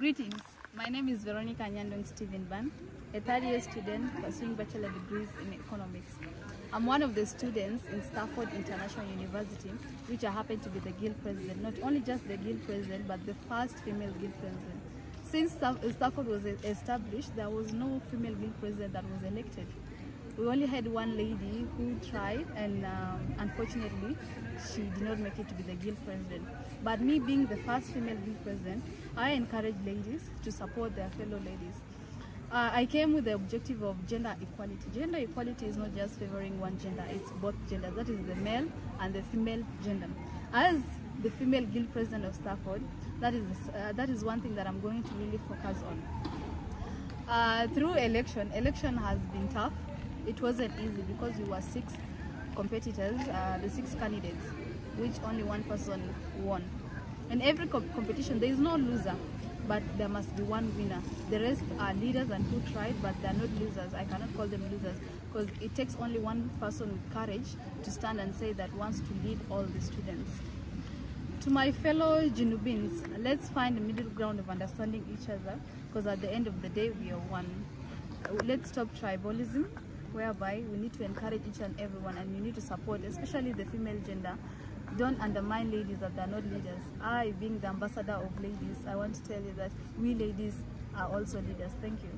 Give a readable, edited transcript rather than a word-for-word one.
Greetings, my name is Veronica Nyandong Stephen Ban, a third-year student pursuing bachelor degrees in economics. I'm one of the students in Stafford International University, which I happen to be the guild president. Not only just the guild president, but the first female guild president. Since Stafford was established, there was no female guild president that was elected. We only had one lady who tried, and unfortunately she did not make it to be the guild president. But me being the first female guild president, I encourage ladies to support their fellow ladies. I came with the objective of gender equality. Gender equality is not just favoring one gender, it's both genders. That is the male and the female gender. As the female guild president of Stafford, that is one thing that I'm going to really focus on. Through election has been tough. It wasn't easy because we were 6 competitors, the 6 candidates, which only one person won. In every competition, there is no loser, but there must be one winner. The rest are leaders and who tried, but they are not losers. I cannot call them losers because it takes only one person with courage to stand and say that wants to lead all the students. To my fellow Junubins, let's find a middle ground of understanding each other, because at the end of the day, we are one. Let's stop tribalism, whereby we need to encourage each and everyone, and you need to support, especially the female gender. Don't undermine ladies that they're not leaders. I, being the ambassador of ladies, I want to tell you that we ladies are also leaders. Thank you.